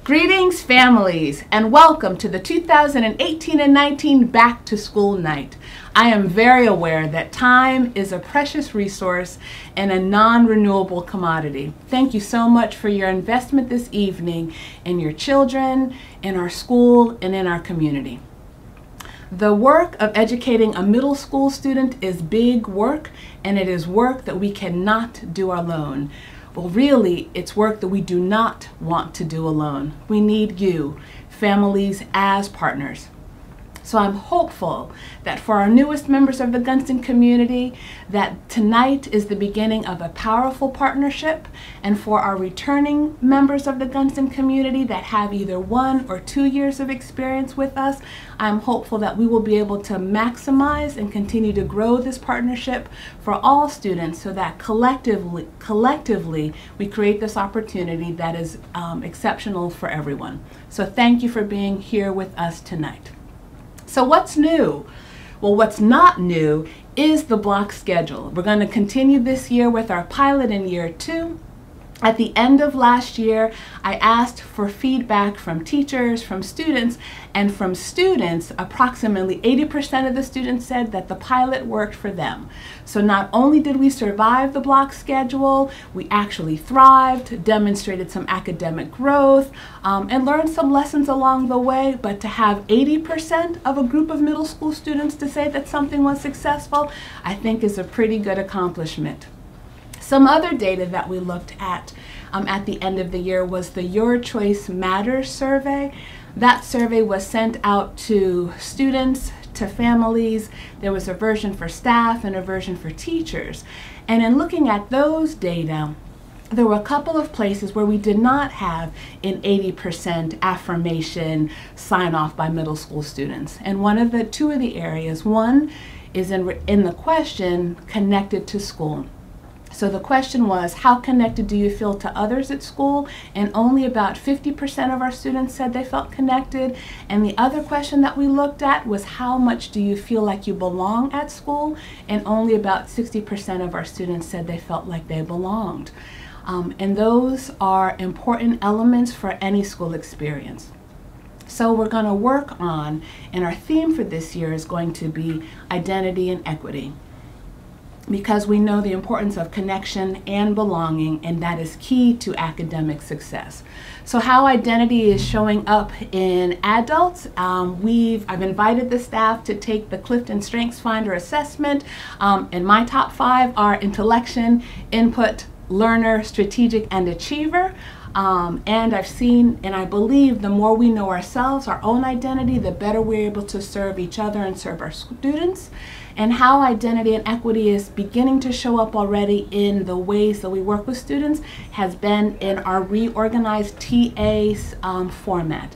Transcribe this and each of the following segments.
Greetings, families, and welcome to the 2018 and 19 Back to School Night. I am very aware that time is a precious resource and a non-renewable commodity. Thank you so much for your investment this evening in your children, in our school, and in our community. The work of educating a middle school student is big work, and it is work that we cannot do alone. Well, really, it's work that we do not want to do alone. We need you, families, as partners. So I'm hopeful that for our newest members of the Gunston community, that tonight is the beginning of a powerful partnership, and for our returning members of the Gunston community that have either 1 or 2 years of experience with us, I'm hopeful that we will be able to maximize and continue to grow this partnership for all students so that collectively we create this opportunity that is exceptional for everyone. So thank you for being here with us tonight. So what's new? Well, what's not new is the block schedule. We're going to continue this year with our pilot in year 2. At the end of last year, I asked for feedback from teachers, from students, and from students, approximately 80% of the students said that the pilot worked for them. So not only did we survive the block schedule, we actually thrived, demonstrated some academic growth, and learned some lessons along the way, but to have 80% of a group of middle school students to say that something was successful, I think is a pretty good accomplishment. Some other data that we looked at the end of the year was the Your Choice Matters survey. That survey was sent out to students, to families. There was a version for staff and a version for teachers. And in looking at those data, there were a couple of places where we did not have an 80% affirmation sign off by middle school students. And two of the areas, one is in the question connected to school. So the question was, how connected do you feel to others at school? And only about 50% of our students said they felt connected. And the other question that we looked at was, how much do you feel like you belong at school? And only about 60% of our students said they felt like they belonged. And those are important elements for any school experience. So we're going to work on, and our theme for this year is going to be identity and equity, because we know the importance of connection and belonging, and that is key to academic success. So how identity is showing up in adults, I've invited the staff to take the Clifton Strengths Finder assessment, and my top 5 are intellection, input, learner, strategic, and achiever. And I've seen, and I believe the more we know ourselves, our own identity, the better we're able to serve each other and serve our students. And how identity and equity is beginning to show up already in the ways that we work with students has been in our reorganized TAs format.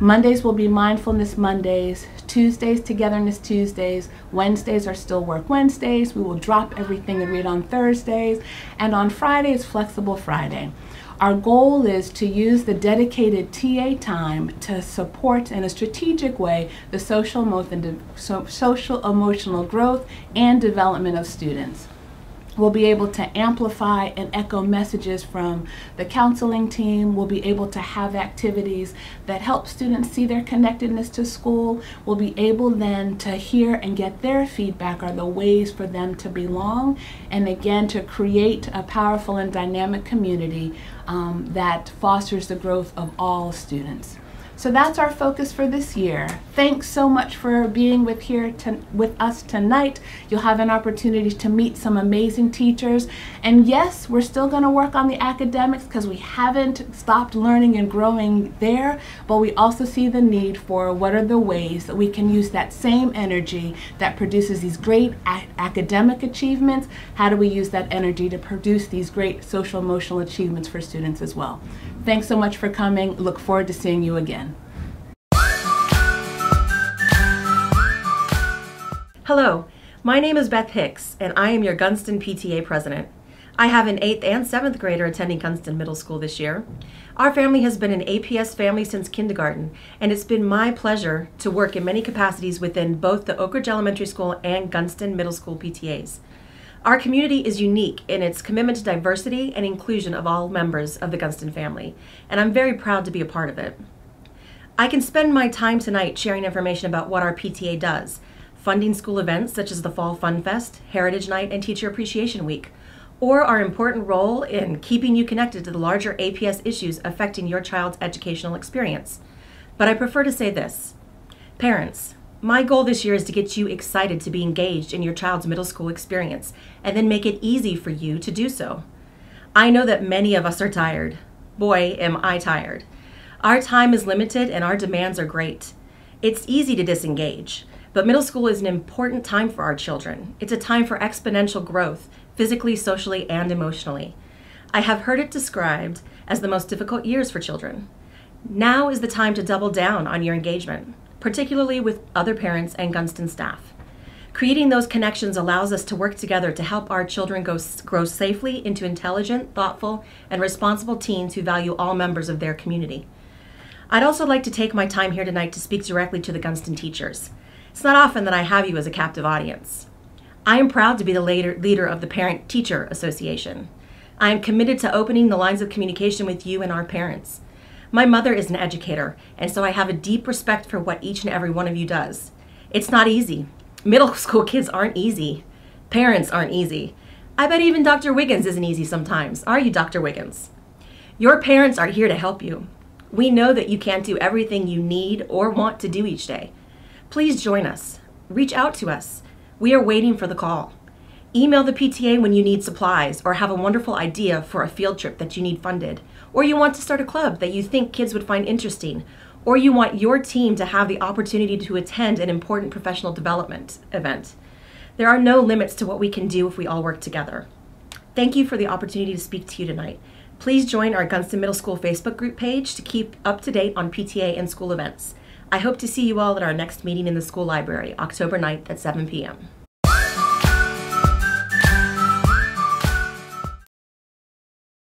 Mondays will be Mindfulness Mondays, Tuesdays Togetherness Tuesdays, Wednesdays are Still Work Wednesdays, we will drop everything and read on Thursdays, and on Fridays, Flexible Friday. Our goal is to use the dedicated TA time to support in a strategic way the social emotional growth and development of students. We'll be able to amplify and echo messages from the counseling team. We'll be able to have activities that help students see their connectedness to school. We'll be able then to hear and get their feedback are the ways for them to belong, and again to create a powerful and dynamic community that fosters the growth of all students. So that's our focus for this year. Thanks so much for being with us tonight. You'll have an opportunity to meet some amazing teachers. And yes, we're still going to work on the academics because we haven't stopped learning and growing there, but we also see the need for what are the ways that we can use that same energy that produces these great academic achievements. How do we use that energy to produce these great social emotional achievements for students as well? Thanks so much for coming. Look forward to seeing you again. Hello, my name is Beth Hicks, and I am your Gunston PTA president. I have an 8th and 7th grader attending Gunston Middle School this year. Our family has been an APS family since kindergarten, and it's been my pleasure to work in many capacities within both the Oak Ridge Elementary School and Gunston Middle School PTAs. Our community is unique in its commitment to diversity and inclusion of all members of the Gunston family, and I'm very proud to be a part of it. I can spend my time tonight sharing information about what our PTA does, funding school events such as the Fall Fun Fest, Heritage Night, and Teacher Appreciation Week, or our important role in keeping you connected to the larger APS issues affecting your child's educational experience. But I prefer to say this. Parents, my goal this year is to get you excited to be engaged in your child's middle school experience and then make it easy for you to do so. I know that many of us are tired. Boy, am I tired. Our time is limited and our demands are great. It's easy to disengage, but middle school is an important time for our children. It's a time for exponential growth, physically, socially, and emotionally. I have heard it described as the most difficult years for children. Now is the time to double down on your engagement, particularly with other parents and Gunston staff. Creating those connections allows us to work together to help our children grow safely into intelligent, thoughtful, and responsible teens who value all members of their community. I'd also like to take my time here tonight to speak directly to the Gunston teachers. It's not often that I have you as a captive audience. I am proud to be the leader of the Parent-Teacher Association. I am committed to opening the lines of communication with you and our parents. My mother is an educator, and so I have a deep respect for what each and every one of you does. It's not easy. Middle school kids aren't easy. Parents aren't easy. I bet even Dr. Wiggins isn't easy sometimes. Are you, Dr. Wiggins? Your parents are here to help you. We know that you can't do everything you need or want to do each day. Please join us. Reach out to us. We are waiting for the call. Email the PTA when you need supplies or have a wonderful idea for a field trip that you need funded, or you want to start a club that you think kids would find interesting, or you want your team to have the opportunity to attend an important professional development event. There are no limits to what we can do if we all work together. Thank you for the opportunity to speak to you tonight. Please join our Gunston Middle School Facebook group page to keep up to date on PTA and school events. I hope to see you all at our next meeting in the school library, October 9th at 7 p.m.